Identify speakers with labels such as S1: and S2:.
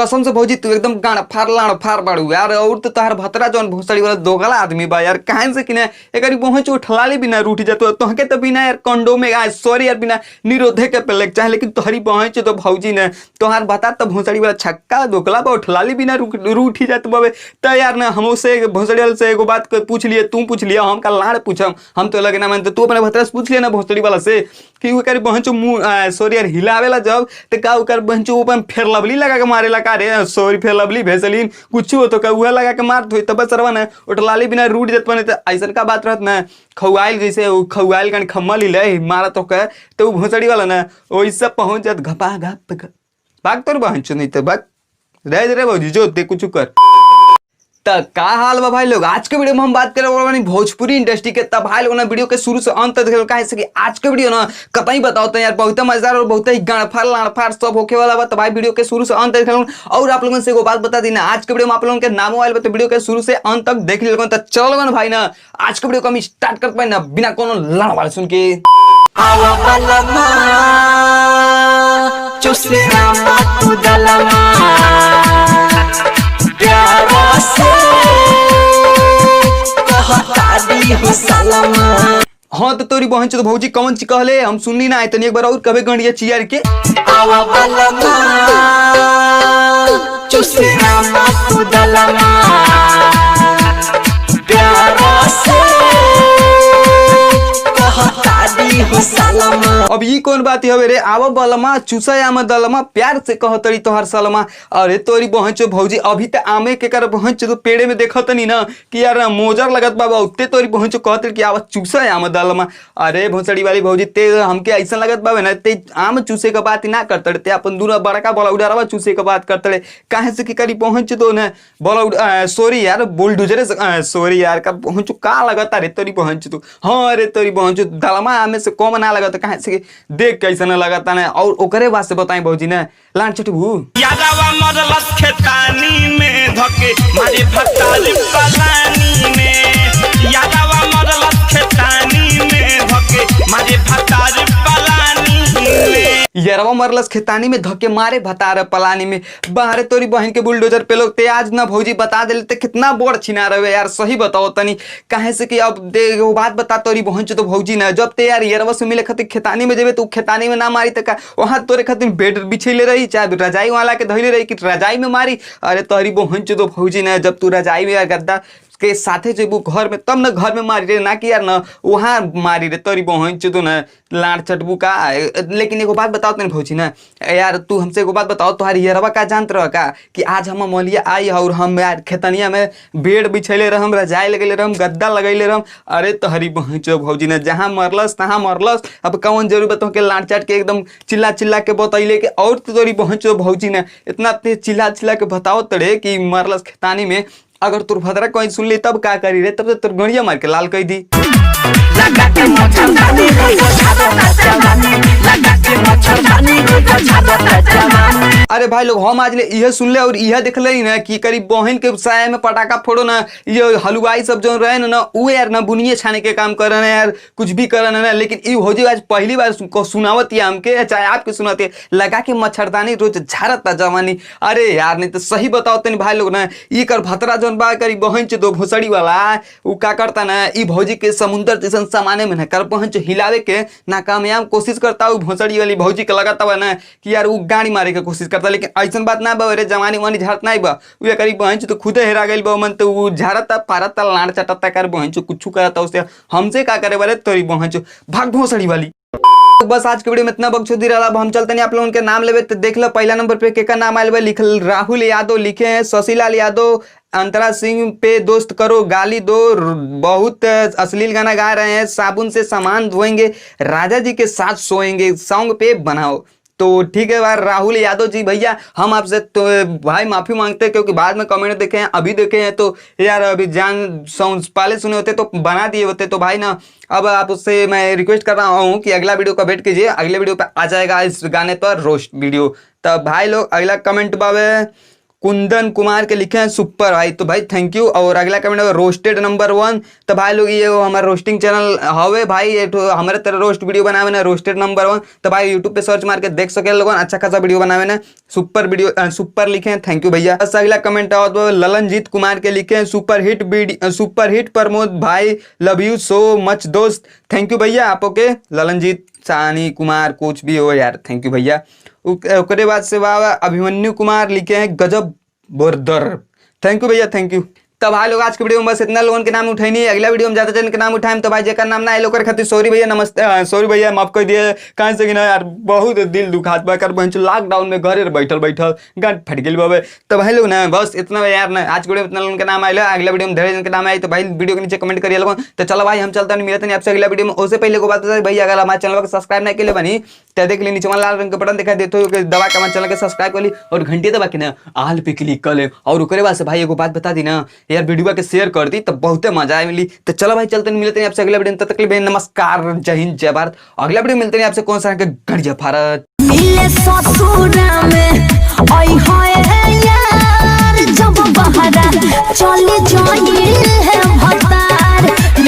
S1: कसम से भौजी तू एकदम गाड़ फाड़ बाड़ू यार। और तो तोहार भतरा जौन भोसड़ी वाला दोगला आदमी बा यार, काहे से कि ना एकरी पहुंच उठलाली बिना रूठ जातो तोहके तो बिना यार कंडो में गाय सॉरी यार बिना निरोधे के पेले चाहे, लेकिन तोहरी पहुंच तो भौजी ने तोहार बता तो भोसड़ी वाला छक्का दोगला बा उठलाली बिना रूठ ही जात बाबे। तो यार ना हमसे भोसड़ी वाले से एगो बात पूछ लिए, तू पूछ लिया हम का लाड़ पूछम, हम तो लगे ना मानते तू अपने भतरा से पूछ लिया ना भोसड़ी वाला से कि ओकर पहुंचो मुंह सॉरी यार हिलावेला जब तो का ओकर पहुंचो ऊपर फेर लवली लगा के मारेला का रे सॉरी फेर लवली भेसलीन कुछ हो तो का उहे लगा के मारत होई तब सरवा ना उठलाली बिना रूठ जत बने। तो ऐसा का बात रहत ना खौआइल जैसे खौआइल कन खम्मा ली ले मारा तो का तो भोसड़ी वाला ना वैसा पहुंच जात घपा घप भाग तोर पहुंचो नहीं तो भाग रह रे भौजी जो दे कुछ कर। तो का हाल बा भाई लोग, आज के वीडियो में हम बात करे वाला भोजपुरी इंडस्ट्री के। तब भाई लोग ना वीडियो के शुरू से अंत तक देखो काहे से कि आज के वीडियो ना कतई बताओ तो यार बहुत मजेदार और बहुत ही गाड़फाड़ लाड़फाड़ सब होके वाला बा। तो भाई वीडियो के शुरू से अंत तक देखो। और आप लोगों से एगो बात बता दी ना, आज के वीडियो में आप लोगों के नामों आयल तो वीडियो के शुरू से अंत तक देख लीजिएगा। तो चलो ना भाई ना आज के वीडियो को हम स्टार्ट कर पाए ना बिना कोनो लड़वाड़ सुन के। हाँ तो तोरी बहन तो भौजी कौन ची कहले हम सुननी ना तनी एक बार और कबे गंडिया चियार के अब ये कौन बात है रे आवा बलमा चूसा आम दलमा प्यार से कहतरी तोहर सलमा। अरे तोरी बहनचो भौजी अभी तो आमे के कर बहनचो तो पेड़े में देखत नहीं ना कि यार मोजर लगत बाबा उतने तोरी बहनचो कहतरी कि आवा चूसा आम दलमा। अरे भोसड़ी वाली भौजी ते हमके ऐसा लगत बाबे ना ते आम चूसे का बात ही ना करते ते अपन दूर बड़का बलौडारवा चूसे का बात करते काहे से कि करी पहुंच तो ना बलौड सॉरी यार बुलडोजर सॉरी यार का पहुंचो का लगता रे तोरी पहुंच तो। हाँ अरे तोरी पहुंचो दलमा आमे से कम ना लगता काहे से देख कैसे ना लगाता ना। और ओकरे बात से बताएं भौजी ना लान चटबू
S2: यादवा मरलस खेतानी में धके मारे भताल पलानी में यादवा मरलस खेतानी में धके मारे भताल पलानी में
S1: यारवा मरलस खेतानी में धक्के मारे भतार पलानी में। बाहरे तोरी बहन के बुलडोजर पे लोग ते आज ना भौजी बता दे ते कितना बोर छिना रहे यार सही बताओ तनी काहे से कि अब दे वो बात बता तोरी बहन तो भौजी ना जब ते यार यारवा से मिले खातिर खेतानी में जेबे तो खेतानी में ना मारी त का वहां तोरे खातिर बेड बिछैले रही चाहे रजाई वाला के धइले रही कि रजाई में मारी। अरे तोरी बहन तो भौजी ना जब तू रजाई में गद्दा के साथे जेबू घर में तब ना घर में मारी रे ना कि यार ना वहाँ मारी रे तोरी बहन तो ना लाड़ चटबू का। लेकिन एगो बात बताओ तनी भौजी ना यार तू हमसे एगो बात बताओ तुम्हारी यारवा का जानत रह का कि आज हम मौलिया आई और हम यार खेतनिया में बेड बिछैले रहम रजाई लगैले रहम गद्दा लगैले रहम। अरे तोहरी बहन चो भौजी ना जहाँ मरलस तहाँ मरलस अब कौन जरूरी बताओ के लाड़ चाट के एकदम चिल्ला चिल्ला के बतैले के। और तोरी बहन चो भौजी ना इतना तेज चिल्ला चिल्ला के बताओ तड़े कि मरलस खेतानी में अगर तुर भद्रा कोई सुन ली तब का करी रे तब तो तुर गड़िया मार के लाल कह दी। अरे भाई लोग हम आज ले यह सुन ले और यह देख ले ना कि करीब बहन के साया में पटाखा फोड़ो ना ये हलवाई सब जो रहे ना वो यार ना बुनिया छाने के काम कर रहे हैं यार कुछ भी कर रहे हैं। लेकिन ये हो जाए आज पहली बार को सुनावत है हमके चाहे आपके सुनाते है लगा के मच्छरदानी रोज झाड़ता जवानी। अरे यार नहीं तो सही बताओ तनी भाई लोग ना ये कर भतरा जौन बा करीब बहन दो भोसड़ी वाला वो का करता ना ई भौजी के समुंदर जैसा सामाने में ना कर पहुंच हिलावे के नाकामयाब कोशिश करता वो भोसड़ी वाली भौजी के लगाता हुआ ना कि यार वो गाड़ी मारे के कोशिश करता। लेकिन ऐसा बात ना बा रे जवानी वानी झाड़त नहीं बा वो करीब बहन तो खुद हेरा गई बा मन तो वो झाड़ता पारता लाड़ चटता कर बहन कुछ करता उससे हमसे का करे बारे तोरी बहन भाग भोसड़ी वाली। तो बस आज के वीडियो में इतना बकचोदी रहा। अब हम चलते नहीं आप लोगों के नाम लेवे तो देख लो पहला नंबर पे के नाम आयल लिखल राहुल यादव लिखे हैं, शशिलाल यादव, अंतरा सिंह पे दोस्त करो गाली दो बहुत अश्लील गाना गा रहे हैं, साबुन से सामान धोएंगे, राजा जी के साथ सोएंगे, सॉन्ग पे बनाओ। तो ठीक है भाई राहुल यादव जी भैया हम आपसे तो भाई माफी मांगते हैं क्योंकि बाद में कमेंट देखे हैं अभी देखे हैं तो यार अभी जान सॉन्ग पहले सुने होते तो बना दिए होते। तो भाई ना अब आप उससे मैं रिक्वेस्ट कर रहा हूँ कि अगला वीडियो का वेट कीजिए, अगले वीडियो पे आ जाएगा इस गाने पर रोस्ट वीडियो। तो भाई लोग अगला कमेंट बाबे कुंदन कुमार के लिखे हैं सुपर भाई, तो भाई थैंक यू। और अगला कमेंट है रोस्टेड नंबर 1, तो भाई लोग ये हमारा रोस्टिंग चैनल हवे भाई, ये हमारे तरह रोस्ट वीडियो बनावे ना रोस्टेड नंबर 1, तो भाई यूट्यूब पे सर्च मार के देख सके लोगन, अच्छा खासा वीडियो बनावे ना, सुपर वीडियो सुपर लिखे हैं, थैंक यू भैया। बस अगला कमेंट है तो ललनजीत कुमार के लिखे हैं सुपर हिट प्रमोद भाई, लव यू सो मच दोस्त, थैंक यू भैया आप ओके ललनजीत सानी कुमार कुछ भी हो यार, थैंक यू भैया। उसके बाद से वाह अभिमन्यु कुमार लिखे हैं गजब बोरदर, थैंक यू भैया थैंक यू। तो भाई लोग आज के वीडियो में बस इतना लोगों के नाम उठाई नहीं, अगला वीडियो में ज्यादा जन के नाम उठाएं, तो भाई जेकर नाम ना आए लोग खातिर सॉरी भैया, नमस्ते सॉरी भैया माफ कर दिए, कहाँ से कि ना यार बहुत दिल दुखात बा कर बहन लॉकडाउन में घरे बैठल गांठ फट गई बाबे। तो भाई लोग ना बस इतना यार ना आज के वीडियो में इतना लोगों के नाम आए, अगला वीडियो में ढेर जन के नाम आए, तो भाई वीडियो के नीचे कमेंट करिए लोगों। तो चलो भाई हम चलते हैं मिलते हैं आपसे अगला वीडियो में। उससे पहले को बात भाई अगर हमारे चैनल को सब्सक्राइब नहीं के लिए बनी तो देख लिए नीचे लाल रंग का बटन दिखाई देते हो, दबा के हमारे चैनल के सब्सक्राइब कर ली और घंटी दबा के ना आल पे क्लिक कर ले। और उसके बाद से भाई एगो बात बता दी ना यार, वीडियो के शेयर कर दी तो बहुत मजा आए मिली। तो चलो भाई चलते हैं मिलते हैं आपसे अगला वीडियो, तब तक के लिए नमस्कार, जय हिंद जय भारत। अगला वीडियो मिलते हैं आपसे कौन सा गढ़िया भारत
S3: मिले ससुरा में आई हाय यार जब बहरा चली